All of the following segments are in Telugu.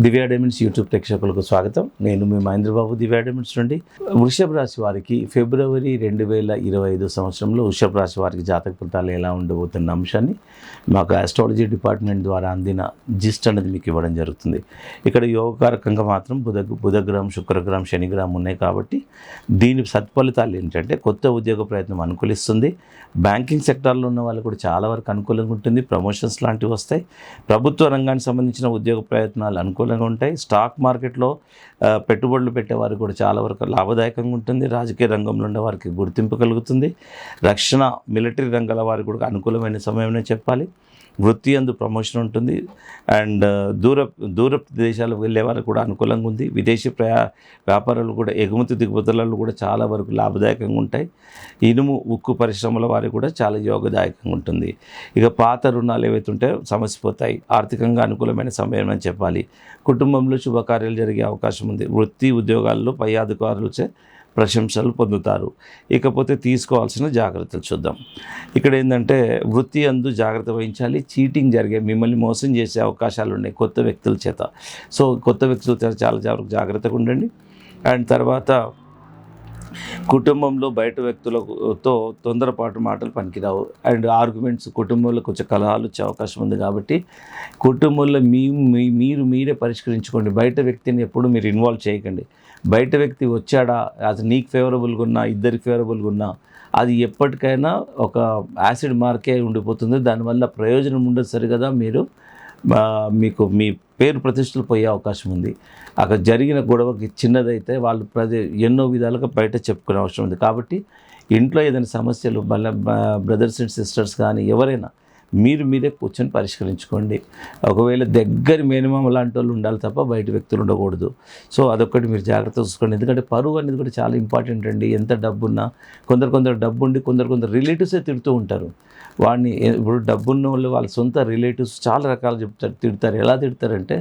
దివ్యా డైమండ్స్ యూట్యూబ్ ప్రేక్షకులకు స్వాగతం. నేను మీ మహేంద్రబాబు, దివ్యా డైమండ్స్ నుండి. వృషభ రాశి వారికి ఫిబ్రవరి 2025 సంవత్సరంలో వృషభ రాశి వారికి జాతక ఫలితాలు ఎలా ఉండబోతున్న అంశాన్ని మాకు ఆస్ట్రాలజీ డిపార్ట్మెంట్ ద్వారా అందిన జిస్ట్ అనేది మీకు ఇవ్వడం జరుగుతుంది. ఇక్కడ యోగకారకంగా మాత్రం బుధగ్రహం, శుక్రగ్రహం, శనిగ్రహం ఉన్నాయి కాబట్టి దీని సత్ఫలితాలు ఏంటంటే కొత్త ఉద్యోగ ప్రయత్నం అనుకూలిస్తుంది. బ్యాంకింగ్ సెక్టార్లో ఉన్న వాళ్ళు కూడా చాలా వరకు అనుకూలంగా ఉంటుంది. ప్రమోషన్స్ లాంటివి వస్తాయి. ప్రభుత్వ రంగానికి సంబంధించిన ఉద్యోగ ప్రయత్నాలు అనుకూలంగా ఉంటాయి. స్టాక్ మార్కెట్లో పెట్టుబడులు పెట్టేవారికి కూడా చాలా వరకు లాభదాయకంగా ఉంటుంది. రాజకీయ రంగంలో ఉన్న వారికి గుర్తింపు కలుగుతుంది. రక్షణ, మిలిటరీ రంగాల వారికి కూడా అనుకూలమైన సమయమనే చెప్పాలి. వృత్తి అందు ప్రమోషన్ ఉంటుంది. అండ్ దూర దేశాలకు వెళ్ళే వారికి కూడా అనుకూలంగా ఉంది. విదేశీ వ్యాపారాలు కూడా ఎగుమతి దిగుమతులలో కూడా చాలా వరకు లాభదాయకంగా ఉంటాయి. ఇనుము, ఉక్కు పరిశ్రమల వారికి కూడా చాలా యోగదాయకంగా ఉంటుంది. ఇక పాత రుణాలు ఏవైతే ఉంటాయో సమసిపోతాయి. ఆర్థికంగా అనుకూలమైన సమయం అని చెప్పాలి. కుటుంబంలో శుభకార్యాలు జరిగే అవకాశం ఉంది. వృత్తి ఉద్యోగాల్లో పై అధికారులచే ప్రశంసలు పొందుతారు. ఇకపోతే తీసుకోవాల్సిన జాగ్రత్తలు చూద్దాం. ఇక్కడ ఏంటంటే వృత్తి అందు జాగ్రత్త వహించాలి. చీటింగ్ జరిగే, మిమ్మల్ని మోసం చేసే అవకాశాలు ఉన్నాయి కొత్త వ్యక్తుల చేత. సో కొత్త వ్యక్తుల చేత చాలా జాగ్రత్తగా ఉండండి. అండ్ తర్వాత కుటుంబంలో బయట వ్యక్తులతో తొందరపాటు మాటలు పనికిరావు. అండ్ ఆర్గ్యుమెంట్స్, కుటుంబంలో కొంచెం కలహాలు వచ్చే అవకాశం ఉంది కాబట్టి కుటుంబంలో మీరే పరిష్కరించుకోండి. బయట వ్యక్తిని ఎప్పుడు మీరు ఇన్వాల్వ్ చేయకండి. బయట వ్యక్తి వచ్చాడా, అది నీకు ఫేవరబుల్గా ఉన్నా, ఇద్దరికి ఫేవరబుల్గా ఉన్నా, అది ఎప్పటికైనా ఒక యాసిడ్ మార్కే ఉండిపోతుంది. దానివల్ల ప్రయోజనం ఉండదు సరిగదా. మీకు మీ పేరు ప్రతిష్టలు పోయే అవకాశం ఉంది. అక్కడ జరిగిన గొడవకి చిన్నదైతే వాళ్ళు ఎన్నో విధాలుగా బయట చెప్పుకునే అవసరం ఉంది. కాబట్టి ఇంట్లో ఏదైనా సమస్యలు బ్రదర్స్ అండ్ సిస్టర్స్ కానీ ఎవరైనా మీరే కూర్చొని పరిష్కరించుకోండి. ఒకవేళ దగ్గర మినిమం లాంటి వాళ్ళు ఉండాలి తప్ప బయట వ్యక్తులు ఉండకూడదు. సో అదొక్కటి మీరు జాగ్రత్త చూసుకోండి. ఎందుకంటే పరువు అనేది కూడా చాలా ఇంపార్టెంట్ అండి. ఎంత డబ్బున్నా కొందరు డబ్బు ఉండి కొందరు రిలేటివ్సే తిడుతూ ఉంటారు. వాడిని ఇప్పుడు డబ్బున్న వాళ్ళు వాళ్ళ సొంత రిలేటివ్స్ చాలా రకాలు తిడతారు. ఎలా తిడతారంటే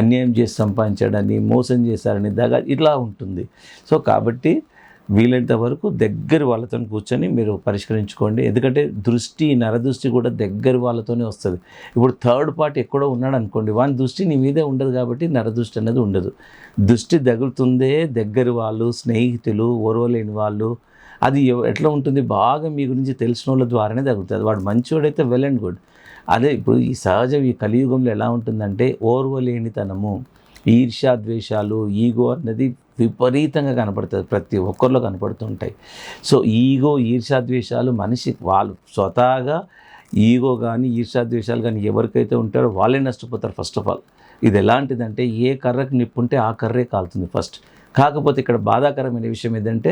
అన్యాయం చేసి సంపాదించాడని, మోసం చేశారని, దగా, ఇట్లా ఉంటుంది. సో కాబట్టి వీలైనంత వరకు దగ్గర వాళ్ళతో కూర్చొని మీరు పరిష్కరించుకోండి. ఎందుకంటే నరదృష్టి కూడా దగ్గర వాళ్ళతోనే వస్తుంది. ఇప్పుడు థర్డ్ పార్టీ ఎక్కడో ఉన్నాడు అనుకోండి, వాని దృష్టి నీ మీదే ఉండదు కాబట్టి నరదృష్టి అనేది ఉండదు. దృష్టి తగులుతుందే దగ్గర వాళ్ళు, స్నేహితులు, ఓర్వలేని వాళ్ళు. అది ఎట్లా ఉంటుంది, బాగా మీ గురించి తెలిసిన వాళ్ళ ద్వారానే తగులుతుంది. వాడు మంచివాడైతే వెల్ అండ్ గుడ్. అదే ఇప్పుడు ఈ సహజం ఈ కలియుగంలో ఎలా ఉంటుందంటే ఓర్వలేనితనము, ఈర్ష్యాద్వేషాలు, ఈగో అన్నది విపరీతంగా కనపడుతుంది. ప్రతి ఒక్కరిలో కనపడుతుంటాయి. సో ఈగో, ఈర్ష్యాద్వేషాలు వాళ్ళు స్వతహాగా ఈగో కానీ ఈర్ష్యాద్వేషాలు కానీ ఎవరికైతే ఉంటారో వాళ్ళే నష్టపోతారు. ఫస్ట్ ఆఫ్ ఆల్ ఇది ఎలాంటిదంటే ఏ కర్రకు నిప్పుంటే ఆ కర్రే కాలుతుంది ఫస్ట్. కాకపోతే ఇక్కడ బాధాకరమైన విషయం ఏంటంటే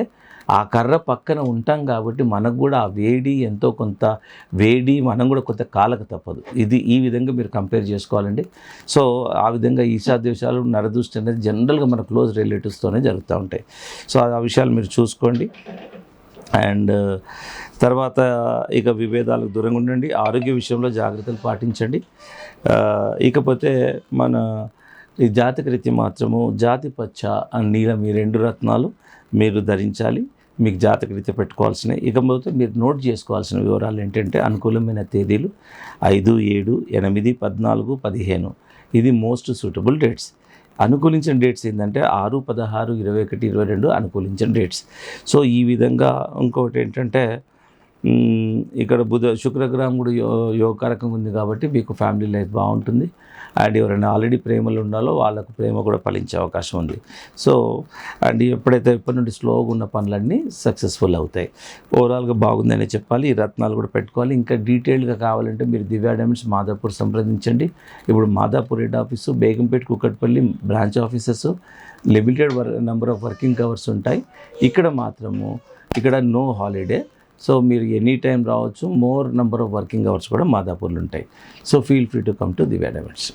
ఆ కర్ర పక్కన ఉంటాం కాబట్టి మనకు కూడా ఆ వేడి, ఎంతో కొంత వేడి మనం కూడా కొంత కాలక తప్పదు. ఈ విధంగా మీరు కంపేర్ చేసుకోవాలండి. సో ఆ విధంగా ఈర్ష్యాద్వేషాలు, నరదృష్టి అనేది జనరల్గా మన క్లోజ్ రిలేటివ్స్తోనే జరుగుతూ ఉంటాయి. సో ఆ విషయాలు మీరు చూసుకోండి. అండ్ తర్వాత ఇక విభేదాలకు దూరంగా ఉండండి. ఆరోగ్య విషయంలో జాగ్రత్తలు పాటించండి. ఇకపోతే మన ఈ జాతకరీత్యా మాత్రము జాతి పచ్చ, నీలం, ఈ 2 రత్నాలు మీరు ధరించాలి. మీకు జాతకరీత్యా పెట్టుకోవాల్సినవి. ఇకపోతే మీరు నోట్ చేసుకోవాల్సిన వివరాలు ఏంటంటే అనుకూలమైన తేదీలు 5, 7, 8, 14, 15. ఇది మోస్ట్ సూటబుల్ డేట్స్. అనుకూలించిన డేట్స్ ఏంటంటే 6, 16, 21, 22 అనుకూలించిన డేట్స్. సో ఈ విధంగా ఇంకొకటి ఏంటంటే ఇక్కడ శుక్రగ్రహం కూడా యోగకారకంగా ఉంది కాబట్టి మీకు ఫ్యామిలీ లైఫ్ బాగుంటుంది. అండ్ ఎవరైనా ఆల్రెడీ ప్రేమలు ఉండాలో వాళ్ళకు ప్రేమ కూడా ఫలించే అవకాశం ఉంది. సో అండ్ ఎప్పటి నుండి స్లోగా ఉన్న పనులన్నీ సక్సెస్ఫుల్ అవుతాయి. ఓవరాల్గా బాగుందనే చెప్పాలి. ఈ రత్నాలు కూడా పెట్టుకోవాలి. ఇంకా డీటెయిల్గా కావాలంటే మీరు దివ్యా డైమండ్స్ మాదాపూర్ సంప్రదించండి. ఇప్పుడు Madhapur head office, Begumpet, Kukatpally branch offices, limited number of working hours ఉంటాయి. ఇక్కడ నో హాలిడే. సో మీరు ఎనీ టైం రావచ్చు. More number of working hours కూడా మాదాపూర్లు ఉంటాయి. So feel free to come to Divya diamonds.